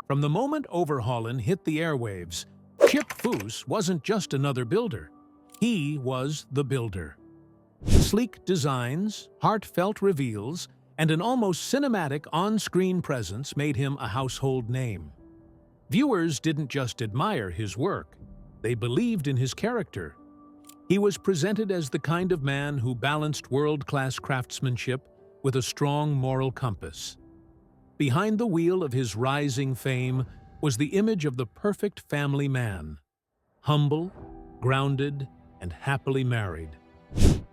From the moment Overhaulin' hit the airwaves, Chip Foose wasn't just another builder. He was the builder. Sleek designs, heartfelt reveals, and an almost cinematic on-screen presence made him a household name. Viewers didn't just admire his work, they believed in his character. He was presented as the kind of man who balanced world-class craftsmanship with a strong moral compass. Behind the wheel of his rising fame was the image of the perfect family man, humble, grounded, and happily married.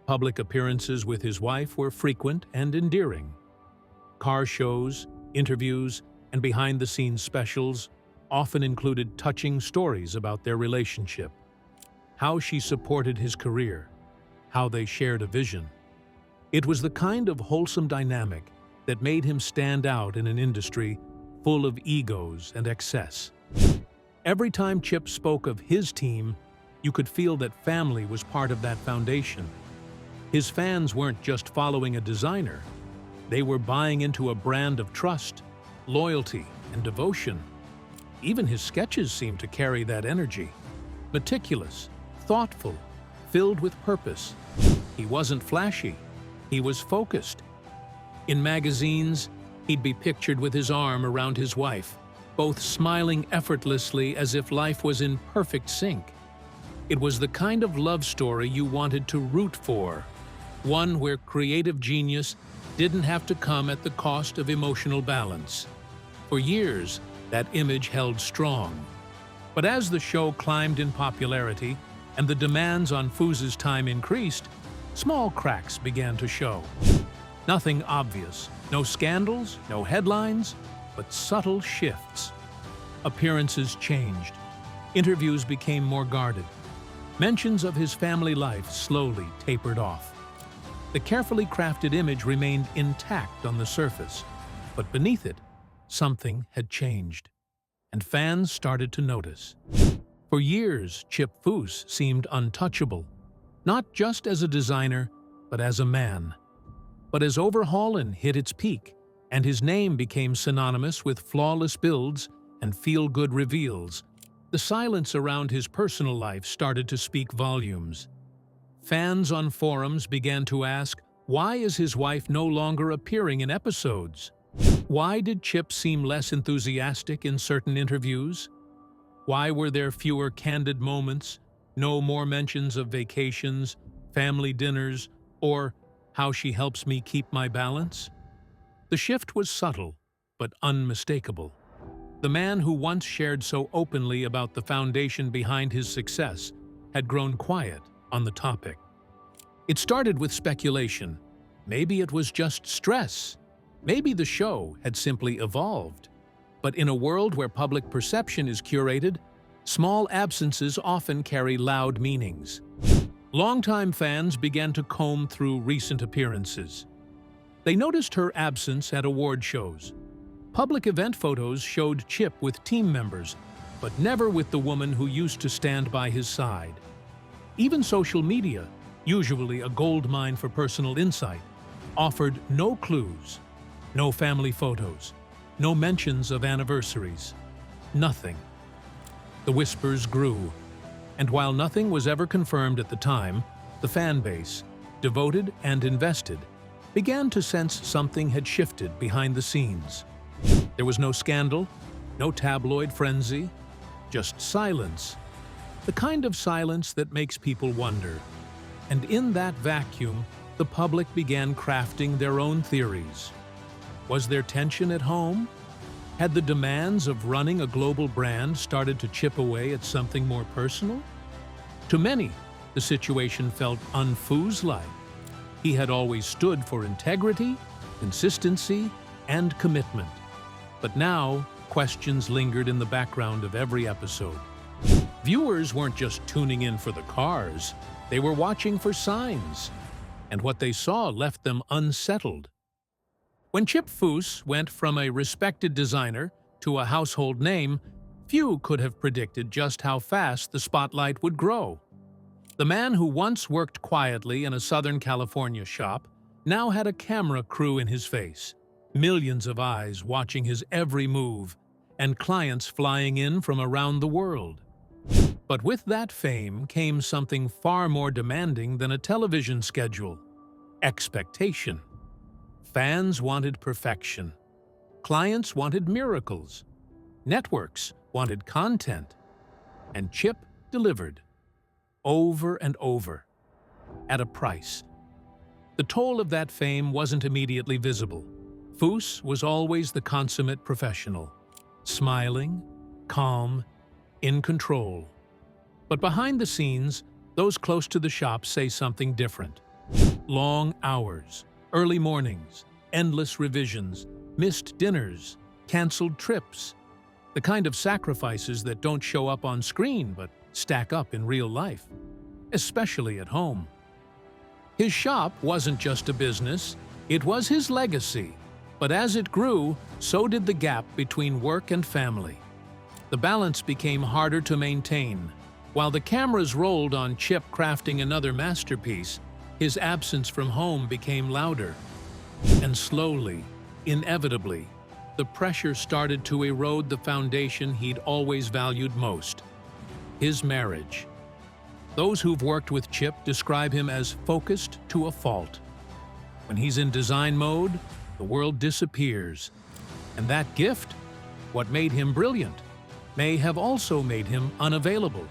Public appearances with his wife were frequent and endearing. Car shows, interviews, and behind-the-scenes specials often included touching stories about their relationship, how she supported his career, how they shared a vision. It was the kind of wholesome dynamic that made him stand out in an industry full of egos and excess. Every time Chip spoke of his team, you could feel that family was part of that foundation. His fans weren't just following a designer. They were buying into a brand of trust, loyalty, and devotion. Even his sketches seemed to carry that energy. Meticulous, thoughtful, filled with purpose. He wasn't flashy. He was focused. In magazines, he'd be pictured with his arm around his wife, both smiling effortlessly as if life was in perfect sync. It was the kind of love story you wanted to root for, one where creative genius didn't have to come at the cost of emotional balance. For years, that image held strong. But as the show climbed in popularity and the demands on Foose's time increased, small cracks began to show. Nothing obvious, no scandals, no headlines, but subtle shifts. Appearances changed. Interviews became more guarded. Mentions of his family life slowly tapered off. The carefully crafted image remained intact on the surface, but beneath it, something had changed, and fans started to notice. For years, Chip Foose seemed untouchable, not just as a designer, but as a man. But as Overhaulin' hit its peak, and his name became synonymous with flawless builds and feel-good reveals, the silence around his personal life started to speak volumes. Fans on forums began to ask, why is his wife no longer appearing in episodes? Why did Chip seem less enthusiastic in certain interviews? Why were there fewer candid moments, no more mentions of vacations, family dinners, or how she helps me keep my balance? The shift was subtle, but unmistakable. The man who once shared so openly about the foundation behind his success had grown quiet on the topic. It started with speculation. Maybe it was just stress. Maybe the show had simply evolved. But in a world where public perception is curated, small absences often carry loud meanings. Longtime fans began to comb through recent appearances. They noticed her absence at award shows. Public event photos showed Chip with team members, but never with the woman who used to stand by his side. Even social media, usually a goldmine for personal insight, offered no clues, no family photos, no mentions of anniversaries, nothing. The whispers grew, and while nothing was ever confirmed at the time, the fan base, devoted and invested, began to sense something had shifted behind the scenes. There was no scandal, no tabloid frenzy, just silence. The kind of silence that makes people wonder. And in that vacuum, the public began crafting their own theories. Was there tension at home? Had the demands of running a global brand started to chip away at something more personal? To many, the situation felt un-Foose-like. He had always stood for integrity, consistency, and commitment. But now, questions lingered in the background of every episode. Viewers weren't just tuning in for the cars, they were watching for signs. And what they saw left them unsettled. When Chip Foose went from a respected designer to a household name, few could have predicted just how fast the spotlight would grow. The man who once worked quietly in a Southern California shop now had a camera crew in his face, millions of eyes watching his every move, and clients flying in from around the world. But with that fame came something far more demanding than a television schedule: expectation. Fans wanted perfection. Clients wanted miracles. Networks wanted content. And Chip delivered. Over and over. At a price. The toll of that fame wasn't immediately visible. Foose was always the consummate professional. Smiling, calm, in control. But behind the scenes, those close to the shop say something different. Long hours, early mornings, endless revisions, missed dinners, canceled trips. The kind of sacrifices that don't show up on screen but stack up in real life, especially at home. His shop wasn't just a business, it was his legacy. But as it grew, so did the gap between work and family. The balance became harder to maintain. While the cameras rolled on Chip crafting another masterpiece, his absence from home became louder. And slowly, inevitably, the pressure started to erode the foundation he'd always valued most: his marriage. Those who've worked with Chip describe him as focused to a fault. When he's in design mode, the world disappears. And that gift, what made him brilliant, may have also made him unavailable.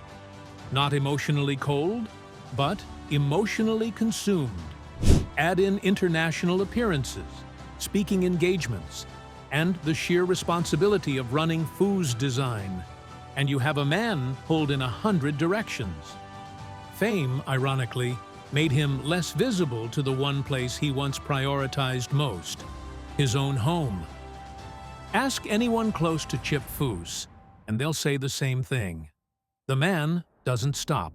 Not emotionally cold, but emotionally consumed. Add in international appearances, speaking engagements, and the sheer responsibility of running Foose Design, and you have a man pulled in 100 directions. Fame, ironically, made him less visible to the one place he once prioritized most: his own home. Ask anyone close to Chip Foose, and they'll say the same thing. The man doesn't stop.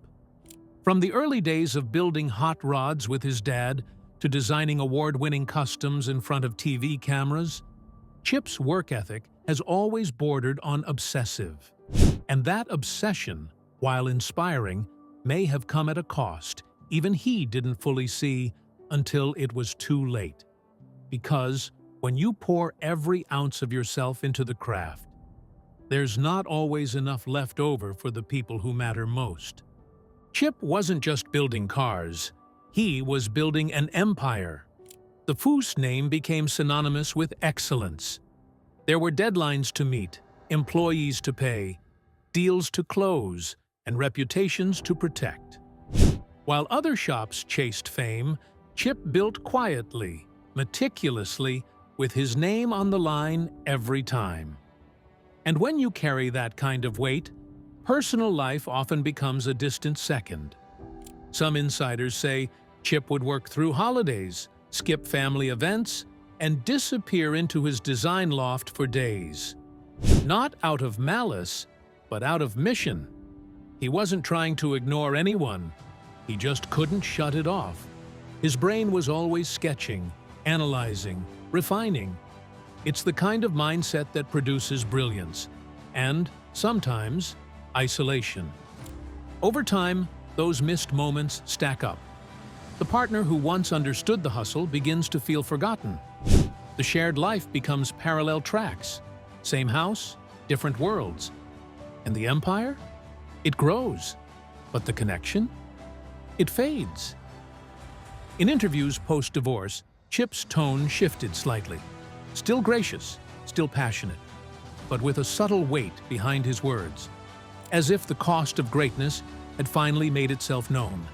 From the early days of building hot rods with his dad to designing award-winning customs in front of TV cameras, Chip's work ethic has always bordered on obsessive. And that obsession, while inspiring, may have come at a cost even he didn't fully see until it was too late. Because when you pour every ounce of yourself into the craft, there's not always enough left over for the people who matter most. Chip wasn't just building cars, he was building an empire. The Foose name became synonymous with excellence. There were deadlines to meet, employees to pay, deals to close, and reputations to protect. While other shops chased fame, Chip built quietly, meticulously, with his name on the line every time. And when you carry that kind of weight, personal life often becomes a distant second. Some insiders say Chip would work through holidays, skip family events, and disappear into his design loft for days. Not out of malice, but out of mission. He wasn't trying to ignore anyone. He just couldn't shut it off. His brain was always sketching, analyzing, refining. It's the kind of mindset that produces brilliance, and, sometimes, isolation. Over time, those missed moments stack up. The partner who once understood the hustle begins to feel forgotten. The shared life becomes parallel tracks. Same house, different worlds. And the empire? It grows. But the connection? It fades. In interviews post-divorce, Chip's tone shifted slightly. Still gracious, still passionate, but with a subtle weight behind his words, as if the cost of greatness had finally made itself known.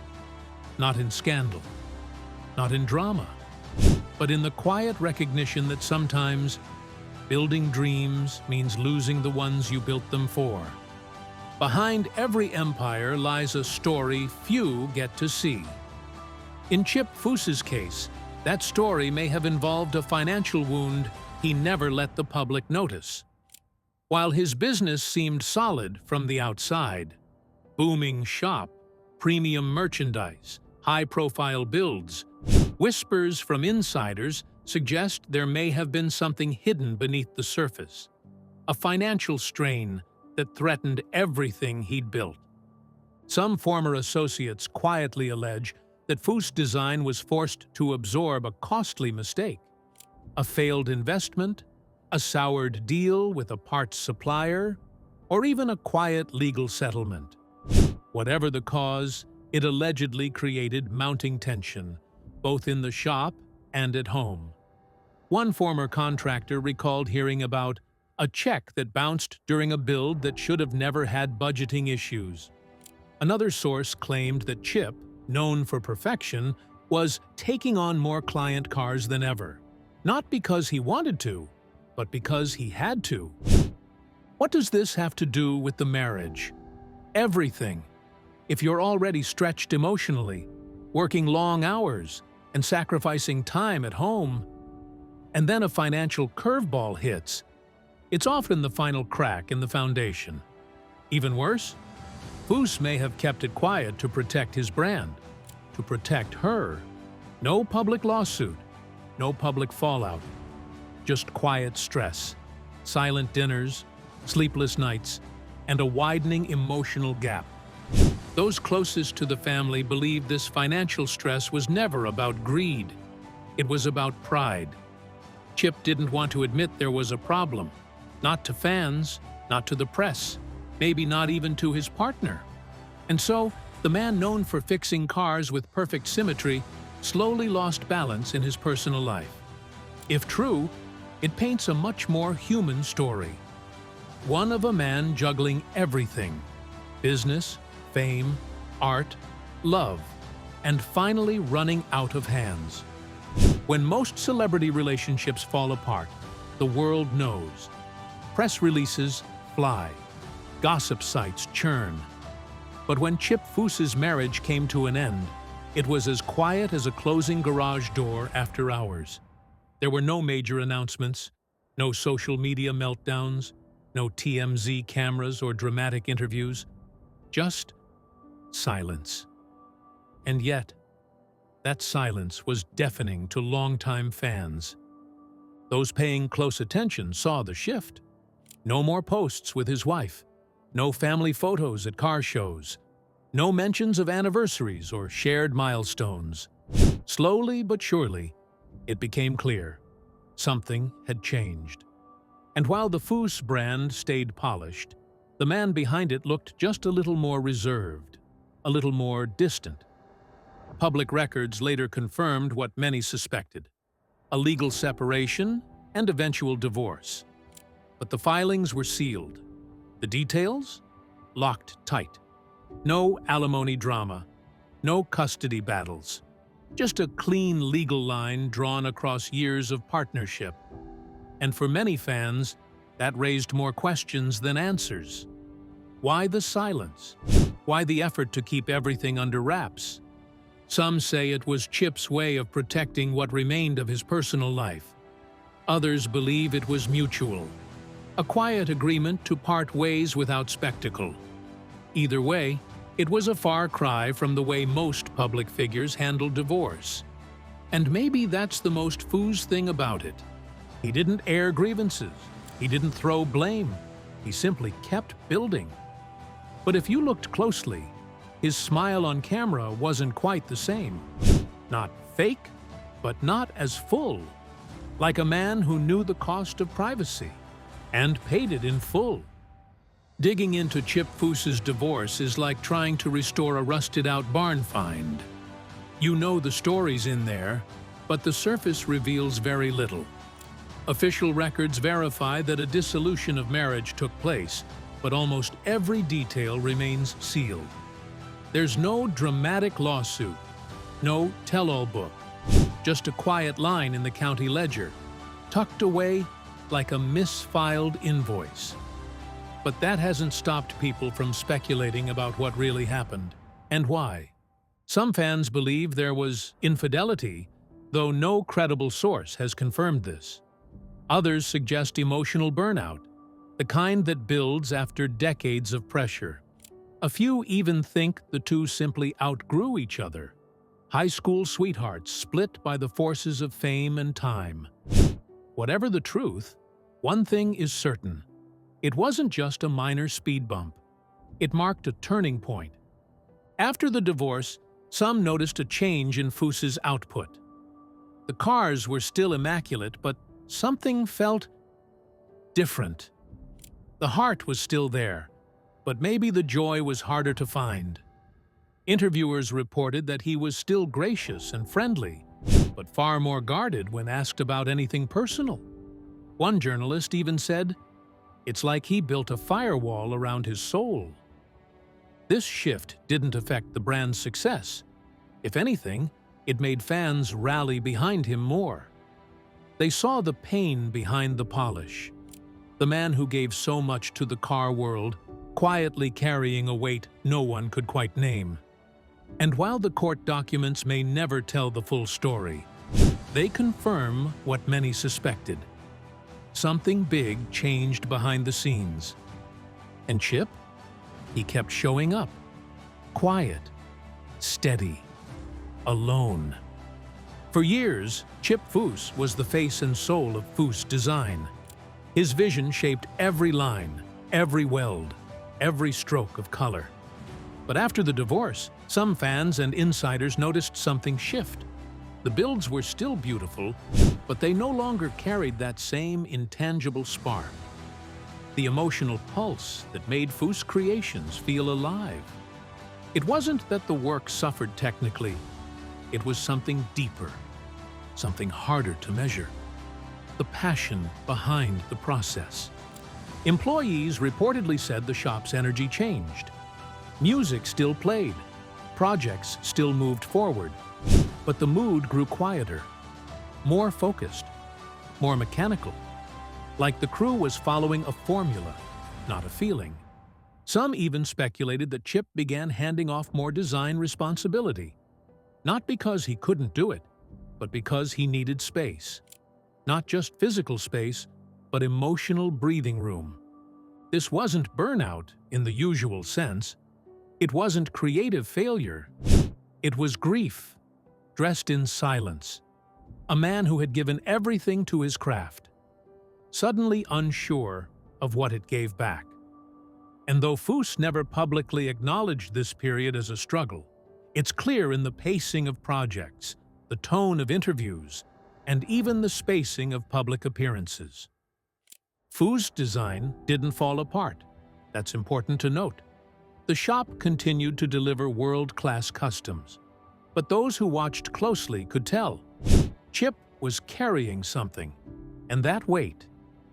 Not in scandal, not in drama, but in the quiet recognition that sometimes building dreams means losing the ones you built them for. Behind every empire lies a story few get to see. In Chip Foose's case, that story may have involved a financial wound he never let the public notice. While his business seemed solid from the outside, booming shop, premium merchandise, high-profile builds, whispers from insiders suggest there may have been something hidden beneath the surface, a financial strain that threatened everything he'd built. Some former associates quietly allege that Foose Design was forced to absorb a costly mistake, a failed investment, A soured deal with a parts supplier, or even a quiet legal settlement. Whatever the cause, it allegedly created mounting tension, both in the shop and at home. One former contractor recalled hearing about a check that bounced during a build that should have never had budgeting issues. Another source claimed that Chip, known for perfection, was taking on more client cars than ever. Not because he wanted to, but because he had to. What does this have to do with the marriage? Everything. If you're already stretched emotionally, working long hours, and sacrificing time at home, and then a financial curveball hits, it's often the final crack in the foundation. Even worse, Foose may have kept it quiet to protect his brand, to protect her. No public lawsuit, no public fallout, just quiet stress, silent dinners, sleepless nights, and a widening emotional gap. Those closest to the family believed this financial stress was never about greed. It was about pride. Chip didn't want to admit there was a problem. Not to fans, not to the press, maybe not even to his partner. And so, the man known for fixing cars with perfect symmetry slowly lost balance in his personal life. If true, it paints a much more human story. One of a man juggling everything: business, fame, art, love, and finally running out of hands. When most celebrity relationships fall apart, the world knows. Press releases fly. Gossip sites churn. But when Chip Foose's marriage came to an end, it was as quiet as a closing garage door after hours. There were no major announcements, no social media meltdowns, no TMZ cameras or dramatic interviews, just silence. And yet, that silence was deafening to longtime fans. Those paying close attention saw the shift. No more posts with his wife, no family photos at car shows, no mentions of anniversaries or shared milestones. Slowly but surely, it became clear. Something had changed. And while the Foose brand stayed polished, the man behind it looked just a little more reserved, a little more distant. Public records later confirmed what many suspected: a legal separation and eventual divorce. But the filings were sealed. The details? Locked tight. No alimony drama, no custody battles. Just a clean legal line drawn across years of partnership. And for many fans, that raised more questions than answers. Why the silence? Why the effort to keep everything under wraps? Some say it was Chip's way of protecting what remained of his personal life. Others believe it was mutual. A quiet agreement to part ways without spectacle. Either way, it was a far cry from the way most public figures handle divorce. And maybe that's the most Foose thing about it. He didn't air grievances. He didn't throw blame. He simply kept building. But if you looked closely, his smile on camera wasn't quite the same. Not fake, but not as full. Like a man who knew the cost of privacy and paid it in full. Digging into Chip Foose's divorce is like trying to restore a rusted-out barn find. You know the stories in there, but the surface reveals very little. Official records verify that a dissolution of marriage took place, but almost every detail remains sealed. There's no dramatic lawsuit, no tell-all book, just a quiet line in the county ledger, tucked away like a misfiled invoice. But that hasn't stopped people from speculating about what really happened and why. Some fans believe there was infidelity, though no credible source has confirmed this. Others suggest emotional burnout, the kind that builds after decades of pressure. A few even think the two simply outgrew each other. High school sweethearts split by the forces of fame and time. Whatever the truth, one thing is certain. It wasn't just a minor speed bump. It marked a turning point. After the divorce, some noticed a change in Foose's output. The cars were still immaculate, but something felt different. The heart was still there, but maybe the joy was harder to find. Interviewers reported that he was still gracious and friendly, but far more guarded when asked about anything personal. One journalist even said, "It's like he built a firewall around his soul." This shift didn't affect the brand's success. If anything, it made fans rally behind him more. They saw the pain behind the polish. The man who gave so much to the car world, quietly carrying a weight no one could quite name. And while the court documents may never tell the full story, they confirm what many suspected. Something big changed behind the scenes. And Chip? He kept showing up. Quiet, steady, alone. For years, Chip Foose was the face and soul of Foose Design. His vision shaped every line, every weld, every stroke of color. But after the divorce, some fans and insiders noticed something shift. The builds were still beautiful, but they no longer carried that same intangible spark. The emotional pulse that made Foose creations feel alive. It wasn't that the work suffered technically. It was something deeper, something harder to measure. The passion behind the process. Employees reportedly said the shop's energy changed. Music still played. Projects still moved forward. But the mood grew quieter, more focused, more mechanical. Like the crew was following a formula, not a feeling. Some even speculated that Chip began handing off more design responsibility. Not because he couldn't do it, but because he needed space. Not just physical space, but emotional breathing room. This wasn't burnout in the usual sense. It wasn't creative failure. It was grief, dressed in silence. A man who had given everything to his craft, suddenly unsure of what it gave back. And though Foose never publicly acknowledged this period as a struggle, it's clear in the pacing of projects, the tone of interviews, and even the spacing of public appearances. Foose Design didn't fall apart. That's important to note. The shop continued to deliver world-class customs. But those who watched closely could tell. Chip was carrying something. And that weight,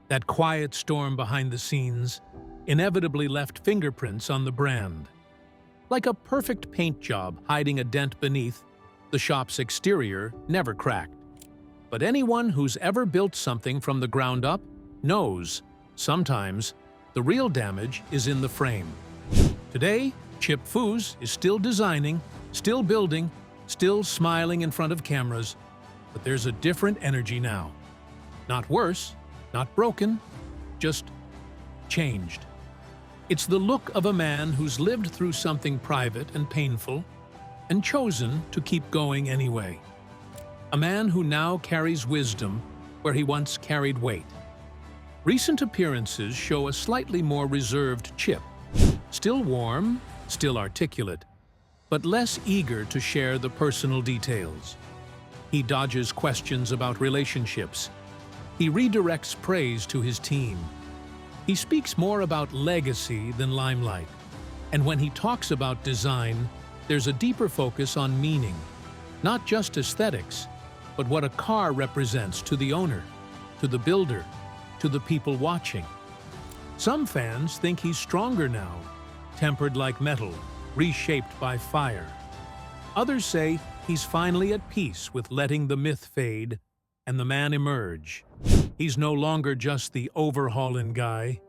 that quiet storm behind the scenes, inevitably left fingerprints on the brand. Like a perfect paint job hiding a dent beneath, the shop's exterior never cracked. But anyone who's ever built something from the ground up knows, sometimes, the real damage is in the frame. Today, Chip Foose is still designing, still building, still smiling in front of cameras, but there's a different energy now. Not worse, not broken, just changed. It's the look of a man who's lived through something private and painful and chosen to keep going anyway. A man who now carries wisdom where he once carried weight. Recent appearances show a slightly more reserved Chip. Still warm, still articulate, but less eager to share the personal details. He dodges questions about relationships. He redirects praise to his team. He speaks more about legacy than limelight. And when he talks about design, there's a deeper focus on meaning, not just aesthetics, but what a car represents to the owner, to the builder, to the people watching. Some fans think he's stronger now, tempered like metal, reshaped by fire. Others say he's finally at peace with letting the myth fade and the man emerge. He's no longer just the overhauling guy.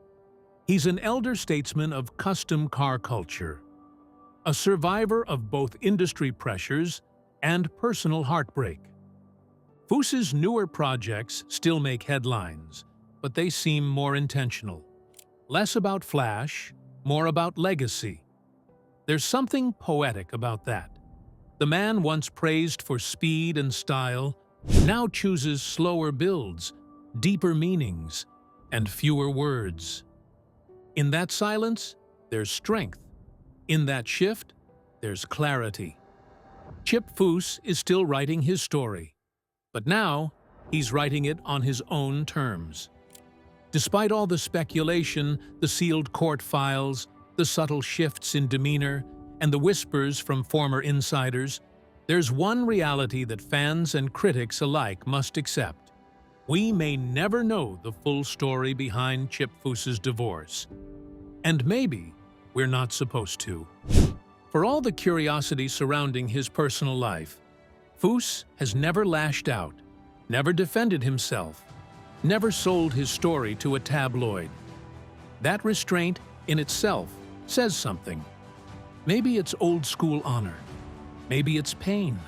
He's an elder statesman of custom car culture, a survivor of both industry pressures and personal heartbreak. Foose's newer projects still make headlines, but they seem more intentional. Less about flash, more about legacy. There's something poetic about that. The man once praised for speed and style now chooses slower builds, deeper meanings, and fewer words. In that silence, there's strength. In that shift, there's clarity. Chip Foose is still writing his story, but now he's writing it on his own terms. Despite all the speculation, the sealed court files, the subtle shifts in demeanor, and the whispers from former insiders, there's one reality that fans and critics alike must accept. We may never know the full story behind Chip Foose's divorce. And maybe we're not supposed to. For all the curiosity surrounding his personal life, Foose has never lashed out, never defended himself, never sold his story to a tabloid. That restraint in itself says something. Maybe it's old-school honor. Maybe it's pain.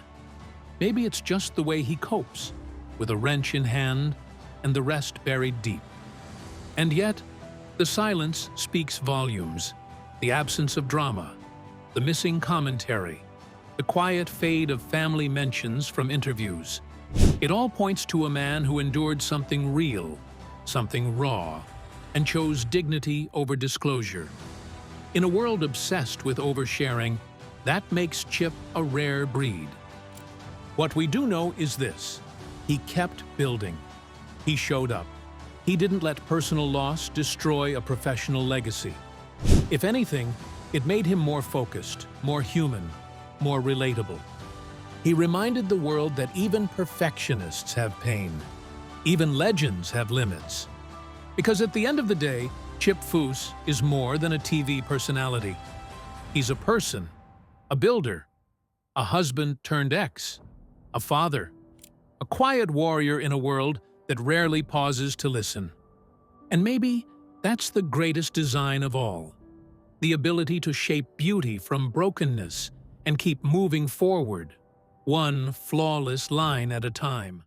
Maybe it's just the way he copes, with a wrench in hand and the rest buried deep. And yet, the silence speaks volumes. The absence of drama, the missing commentary, the quiet fade of family mentions from interviews. It all points to a man who endured something real, something raw, and chose dignity over disclosure. In a world obsessed with oversharing, that makes Chip a rare breed. What we do know is this: he kept building. He showed up. He didn't let personal loss destroy a professional legacy. If anything, it made him more focused, more human, more relatable. He reminded the world that even perfectionists have pain. Even legends have limits. Because at the end of the day, Chip Foose is more than a TV personality. He's a person, a builder, a husband turned ex, a father, a quiet warrior in a world that rarely pauses to listen. And maybe that's the greatest design of all: the ability to shape beauty from brokenness and keep moving forward, one flawless line at a time.